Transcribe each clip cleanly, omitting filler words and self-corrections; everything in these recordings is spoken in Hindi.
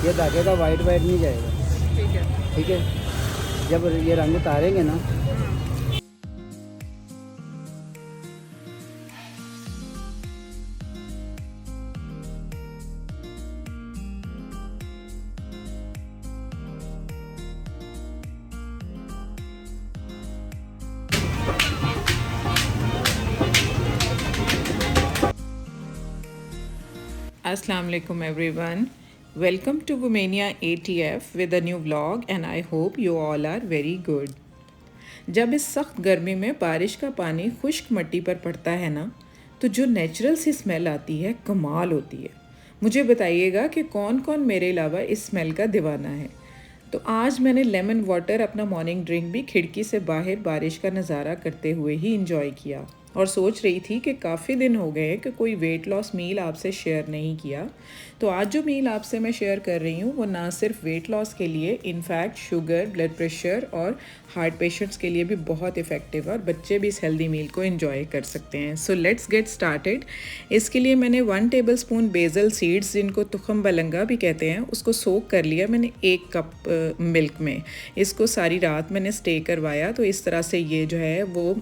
ये धागे का वाइट वाइट नहीं जाएगा। ठीक है। ठीक है, जब ये रंग उतारेंगे ना Assalamu alaikum everyone. Welcome to Womania ATF with a new vlog and I hope you all are very good. जब इस सख्त गर्मी में बारिश का पानी खुश्क मिट्टी पर पड़ता है ना, तो जो नेचुरल सी स्मेल आती है कमाल होती है। मुझे बताइएगा कि कौन कौन मेरे अलावा इस स्मेल का दीवाना है। तो आज मैंने लेमन वाटर अपना मॉर्निंग ड्रिंक भी खिड़की से बाहर बारिश का नज़ारा करते हुए ही इंजॉय किया और सोच रही थी कि काफ़ी दिन हो गए कि कोई वेट लॉस मील आपसे शेयर नहीं किया। तो आज जो मील आपसे मैं शेयर कर रही हूँ वो ना सिर्फ वेट लॉस के लिए, इनफैक्ट शुगर, ब्लड प्रेशर और हार्ट पेशेंट्स के लिए भी बहुत इफ़ेक्टिव है और बच्चे भी इस हेल्दी मील को एंजॉय कर सकते हैं। So let's get started. इसके लिए मैंने 1 टेबलस्पून बेसल सीड्स, जिनको तुखम बलंगा भी कहते हैं, उसको सोक कर लिया मैंने 1 कप मिल्क में। इसको सारी रात मैंने स्टे करवाया, तो इस तरह से ये जो है वो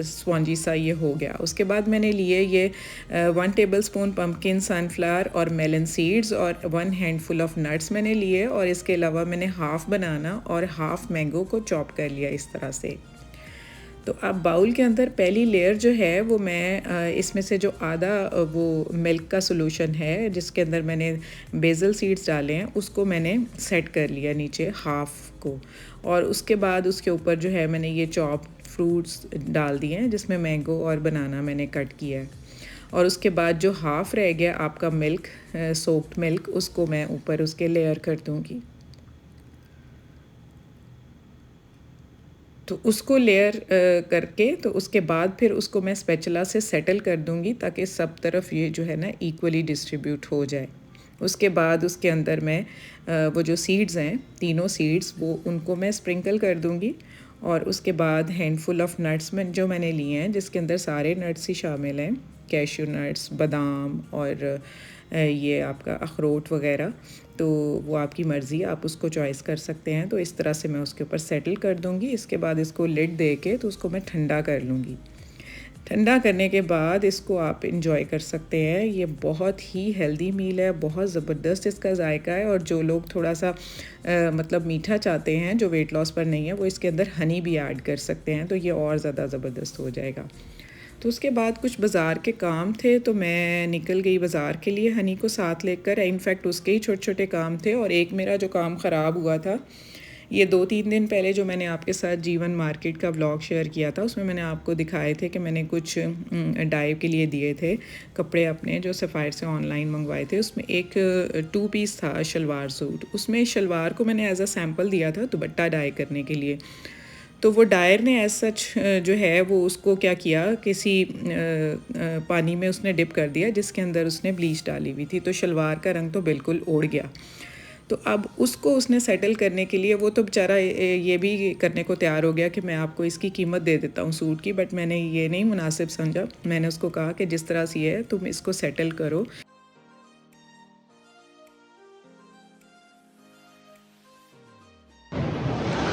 स्पॉन्जी सा ये हो गया। उसके बाद मैंने लिए ये 1 टेबलस्पून पम्पकिन, सनफ्लावर और मेलन सीड्स और 1 हैंडफुल ऑफ नट्स मैंने लिए, और इसके अलावा मैंने हाफ़ बनाना और हाफ़ मैंगो को चॉप कर लिया इस तरह से। तो अब बाउल के अंदर पहली लेयर जो है वो मैं इसमें से जो आधा वो मिल्क का सोल्यूशन है जिसके अंदर मैंने बेसल सीड्स डाले हैं उसको मैंने सेट कर लिया नीचे हाफ़ को, और उसके बाद उसके ऊपर जो है मैंने ये चॉप फ्रूट्स डाल दिए हैं जिसमें मैंगो और बनाना मैंने कट किया है। और उसके बाद जो हाफ़ रह गया आपका मिल्क, सोक्ड मिल्क, उसको मैं ऊपर उसके लेयर कर दूँगी। तो उसको लेयर करके तो उसके बाद फिर उसको मैं स्पैचुला से सेटल कर दूंगी ताकि सब तरफ ये जो है ना इक्वली डिस्ट्रीब्यूट हो जाए। उसके बाद उसके अंदर मैं वो जो सीड्स हैं, तीनों सीड्स, वो उनको मैं स्प्रिंकल कर दूंगी। और उसके बाद हैंडफुल ऑफ नट्स में जो मैंने लिए हैं जिसके अंदर सारे नट्स ही शामिल हैं, कैशू नट्स, बादाम और ये आपका अखरोट वगैरह, तो वो आपकी मर्ज़ी, आप उसको चॉइस कर सकते हैं। तो इस तरह से मैं उसके ऊपर सेटल कर दूंगी। इसके बाद इसको लिड दे के तो उसको मैं ठंडा कर लूँगी। ठंडा करने के बाद इसको आप इंजॉय कर सकते हैं। ये बहुत ही हेल्दी मील है, बहुत ज़बरदस्त इसका जायका है, और जो लोग थोड़ा सा मतलब मीठा चाहते हैं, जो वेट लॉस पर नहीं है, वो इसके अंदर हनी भी ऐड कर सकते हैं, तो ये और ज़्यादा ज़बरदस्त हो जाएगा। तो उसके बाद कुछ बाज़ार के काम थे तो मैं निकल गई बाज़ार के लिए हनी को साथ लेकर। इनफैक्ट उसके ही छोटे छोटे काम थे, और एक मेरा जो काम ख़राब हुआ था, ये 2-3 दिन पहले जो मैंने आपके साथ जीवन मार्केट का व्लॉग शेयर किया था, उसमें मैंने आपको दिखाए थे कि मैंने कुछ डाइव के लिए दिए थे कपड़े अपने, जो सफ़ायर से ऑनलाइन मंगवाए थे। उसमें एक 2 पीस था शलवार सूट, उसमें शलवार को मैंने एज अ सैम्पल दिया था दुपट्टा डाई करने के लिए। तो वो डायर ने एज सच जो है वो उसको क्या किया, किसी पानी में उसने डिप कर दिया जिसके अंदर उसने ब्लीच डाली हुई थी, तो शलवार का रंग तो बिल्कुल उड़ गया। तो अब उसको उसने सेटल करने के लिए वो तो बेचारा ये भी करने को तैयार हो गया कि मैं आपको इसकी कीमत दे देता हूँ सूट की, बट मैंने ये नहीं मुनासिब समझा। मैंने उसको कहा कि जिस तरह से है तुम इसको सेटल करो।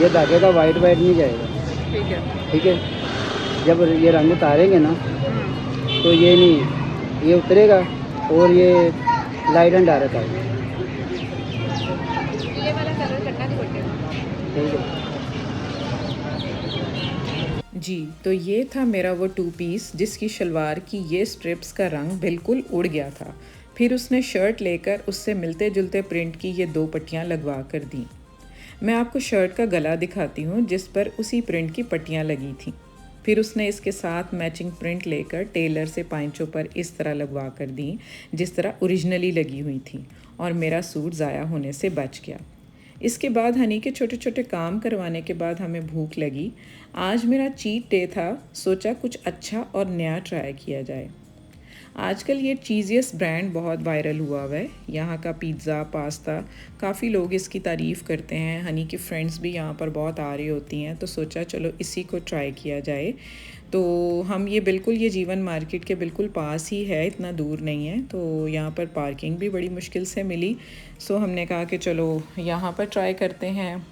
ये धागे का वाइट वाइट नहीं जाएगा। ठीक है। ठीक है, जब ये रंग उतारेंगे ना तो ये नहीं, ये उतरेगा और ये लाइट एंड डार्क आएगा। ये वाला कलर करना नहीं पड़ेगा। ठीक है जी, तो ये था मेरा वो 2 पीस जिसकी शलवार की ये स्ट्रिप्स का रंग बिल्कुल उड़ गया था। फिर उसने शर्ट लेकर उससे मिलते जुलते प्रिंट की ये 2 पट्टियाँ लगवा कर दी। मैं आपको शर्ट का गला दिखाती हूँ जिस पर उसी प्रिंट की पट्टियाँ लगी थीं। फिर उसने इसके साथ मैचिंग प्रिंट लेकर टेलर से पाइंचों पर इस तरह लगवा कर दी जिस तरह ओरिजिनली लगी हुई थी, और मेरा सूट ज़ाया होने से बच गया। इसके बाद हनी के छोटे छोटे काम करवाने के बाद हमें भूख लगी। आज मेरा चीट डे था, सोचा कुछ अच्छा और नया ट्राई किया जाए। आजकल ये चीज़ियस ब्रांड बहुत वायरल हुआ है। यहाँ का पिज़्ज़ा, पास्ता, काफ़ी लोग इसकी तारीफ़ करते हैं। हनी की फ्रेंड्स भी यहाँ पर बहुत आ रही होती हैं, तो सोचा चलो इसी को ट्राई किया जाए। तो हम ये जीवन मार्केट के बिल्कुल पास ही है, इतना दूर नहीं है। तो यहाँ पर पार्किंग भी बड़ी मुश्किल से मिली। सो हमने कहा कि चलो यहाँ पर ट्राई करते हैं।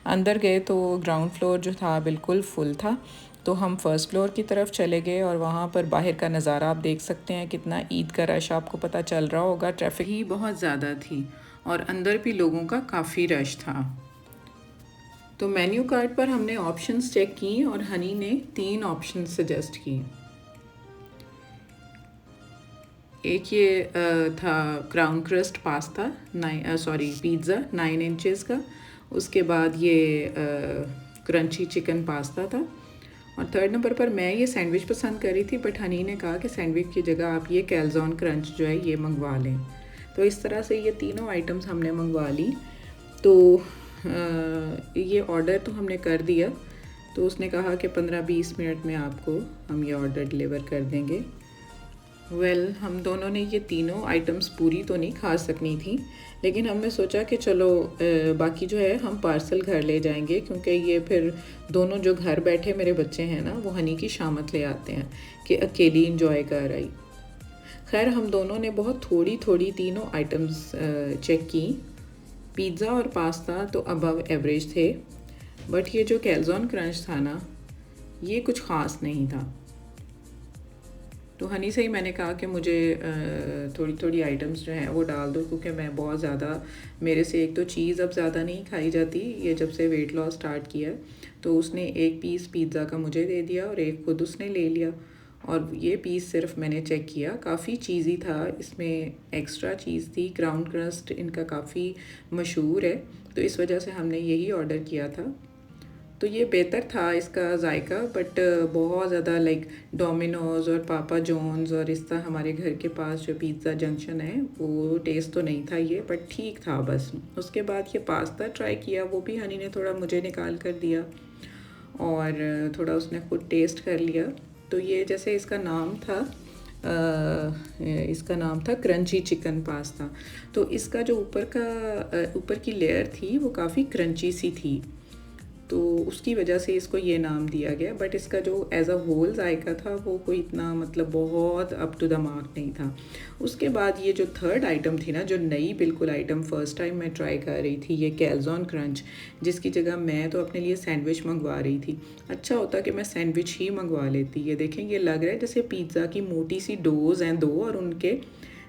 अंदर गए तो ग्राउंड फ्लोर जो था बिल्कुल फुल था। तो हम फर्स्ट फ्लोर की तरफ चले गए और वहाँ पर बाहर का नज़ारा आप देख सकते हैं, कितना ईद का रश आपको पता चल रहा होगा। ट्रैफिक ही बहुत ज़्यादा थी और अंदर भी लोगों का काफ़ी रश था। तो मेन्यू कार्ड पर हमने ऑप्शंस चेक की और हनी ने 3 ऑप्शंस सजेस्ट किए। एक ये था crown crust pasta, pizza 9 inches का। उसके बाद ये क्रंची चिकन पास्ता था। और थर्ड नंबर पर मैं ये सैंडविच पसंद कर रही थी, बट हनी ने कहा कि सैंडविच की जगह आप ये कैल्ज़ोन क्रंच जो है ये मंगवा लें। तो इस तरह से ये तीनों आइटम्स हमने मंगवा ली। तो ये ऑर्डर तो हमने कर दिया। तो उसने कहा कि 15-20 मिनट में आपको हम ये ऑर्डर डिलीवर कर देंगे। हम दोनों ने ये तीनों आइटम्स पूरी तो नहीं खा सकनी थी, लेकिन हमने सोचा कि चलो बाकी जो है हम पार्सल घर ले जाएंगे, क्योंकि ये फिर दोनों जो घर बैठे मेरे बच्चे हैं ना, वो हनी की शामत ले आते हैं कि अकेली इंजॉय कर आई। खैर हम दोनों ने बहुत थोड़ी थोड़ी तीनों आइटम्स चेक की। पिज़्ज़ा और पास्ता तो अबव एवरेज थे, बट ये जो कैल्ज़ोन क्रंच था ना, ये कुछ ख़ास नहीं था। तो हनी से ही मैंने कहा कि मुझे थोड़ी थोड़ी आइटम्स जो हैं वो डाल दो, क्योंकि मैं बहुत ज़्यादा, मेरे से एक तो चीज़ अब ज़्यादा नहीं खाई जाती, ये जब से वेट लॉस स्टार्ट किया है। तो उसने एक पीस पिज़्ज़ा का मुझे दे दिया और एक खुद उसने ले लिया। और ये पीस सिर्फ मैंने चेक किया, काफ़ी चीज़ी था, इसमें एक्स्ट्रा चीज़ थी। क्राउन क्रस्ट इनका काफ़ी मशहूर है, तो इस वजह से हमने यही ऑर्डर किया था। तो ये बेहतर था इसका जायका, बट बहुत ज़्यादा लाइक डोमिनोज़ और पापा जॉन्स और इस तरह हमारे घर के पास जो पिज़्ज़ा जंक्शन है, वो टेस्ट तो नहीं था ये, बट ठीक था बस। उसके बाद ये पास्ता ट्राई किया, वो भी हनी ने थोड़ा मुझे निकाल कर दिया और थोड़ा उसने खुद टेस्ट कर लिया। तो ये जैसे इसका नाम था क्रंची चिकन पास्ता। तो इसका जो ऊपर की लेयर थी वो काफ़ी क्रंची सी थी, तो उसकी वजह से इसको ये नाम दिया गया। बट इसका जो एज अ होल जायका था वो कोई इतना मतलब बहुत अप टू द मार्क नहीं था। उसके बाद ये जो थर्ड आइटम थी ना, जो नई बिल्कुल आइटम फर्स्ट टाइम मैं ट्राई कर रही थी, ये कैल्ज़ोन क्रंच, जिसकी जगह मैं तो अपने लिए सैंडविच मंगवा रही थी। अच्छा होता कि मैं सैंडविच ही मंगवा लेती। ये देखें, ये लग रहा है जैसे पिज़्ज़ा की मोटी सी डोज़ हैं 2 और उनके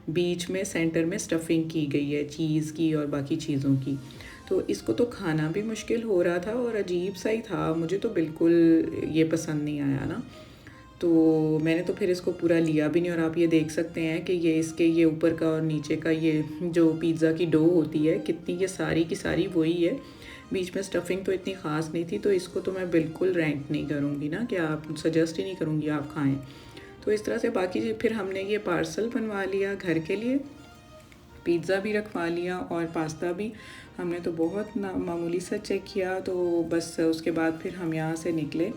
बीच में सेंटर में स्टफिंग की गई है चीज़ की और बाकी चीज़ों की। तो इसको तो खाना भी मुश्किल हो रहा था और अजीब सा ही था, मुझे तो बिल्कुल ये पसंद नहीं आया ना। तो मैंने तो फिर इसको पूरा लिया भी नहीं। और आप ये देख सकते हैं कि ये ऊपर का और नीचे का ये जो पिज़्ज़ा की डो होती है, कितनी ये सारी की सारी वही है, बीच में स्टफिंग तो इतनी ख़ास नहीं थी। तो इसको तो मैं बिल्कुल रैंक नहीं करूँगी ना, कि आप सजेस्ट ही नहीं करूँगी आप खाएँ। तो इस तरह से बाकी फिर हमने ये पार्सल बनवा लिया घर के लिए, पिज़्ज़ा भी रखवा लिया और पास्ता भी। हमने तो बहुत मामूली सा चेक किया, तो बस उसके बाद फिर हम यहाँ से निकले।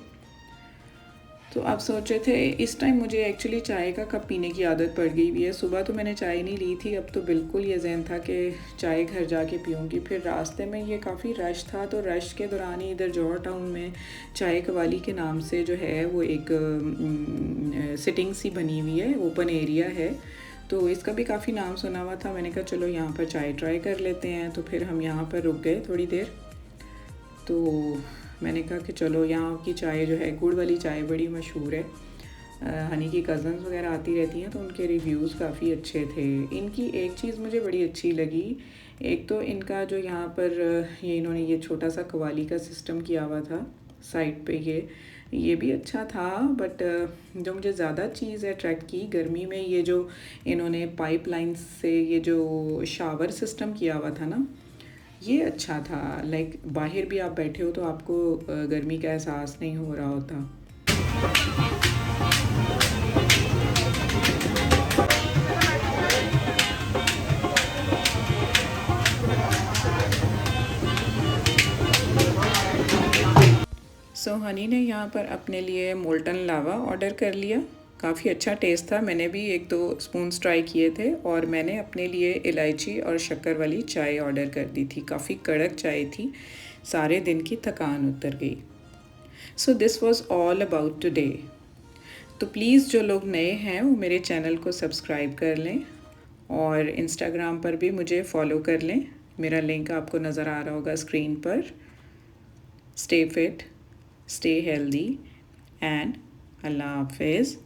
तो आप सोच रहे थे, इस टाइम मुझे एक्चुअली चाय का कप पीने की आदत पड़ गई हुई है। सुबह तो मैंने चाय नहीं ली थी, अब तो बिल्कुल ये ज़हन था कि चाय घर जाके पीऊँगी। फिर रास्ते में ये काफ़ी रश था, तो रश के दौरान ही इधर जौहर टाउन में चाय कवाली के नाम से जो है वो एक सिटिंग सी बनी हुई है, ओपन एरिया है। तो इसका भी काफ़ी नाम सुना हुआ था। मैंने कहा चलो यहाँ पर चाय ट्राई कर लेते हैं। तो फिर हम यहाँ पर रुक गए थोड़ी देर। तो मैंने कहा कि चलो यहाँ की चाय जो है, गुड़ वाली चाय बड़ी मशहूर है। हनी की कज़न्स वगैरह आती रहती हैं, तो उनके रिव्यूज़ काफ़ी अच्छे थे। इनकी एक चीज़ मुझे बड़ी अच्छी लगी, एक तो इनका जो यहाँ पर इन्होंने ये छोटा सा कवाली का सिस्टम किया हुआ था साइड पे, ये भी अच्छा था। बट जो मुझे ज़्यादा चीज़ अट्रैक्ट की गर्मी में, ये जो इन्होंने पाइपलाइन से ये जो शावर सिस्टम किया हुआ था ना, ये अच्छा था। लाइक बाहर भी आप बैठे हो तो आपको गर्मी का एहसास नहीं हो रहा होता। हनी ने यहाँ पर अपने लिए मोल्टन लावा ऑर्डर कर लिया काफ़ी अच्छा टेस्ट था। मैंने भी 1-2 स्पून्स ट्राई किए थे और मैंने अपने लिए इलायची और शक्कर वाली चाय ऑर्डर कर दी थी। काफ़ी कड़क चाय थी, सारे दिन की थकान उतर गई। So this was all about today. तो प्लीज़ जो लोग नए हैं वो मेरे चैनल को सब्सक्राइब कर लें और इंस्टाग्राम पर भी मुझे फॉलो कर लें। मेरा लिंक आपको नज़र आ रहा होगा स्क्रीन पर। Stay fit, stay healthy and अल्लाह हाफिज़।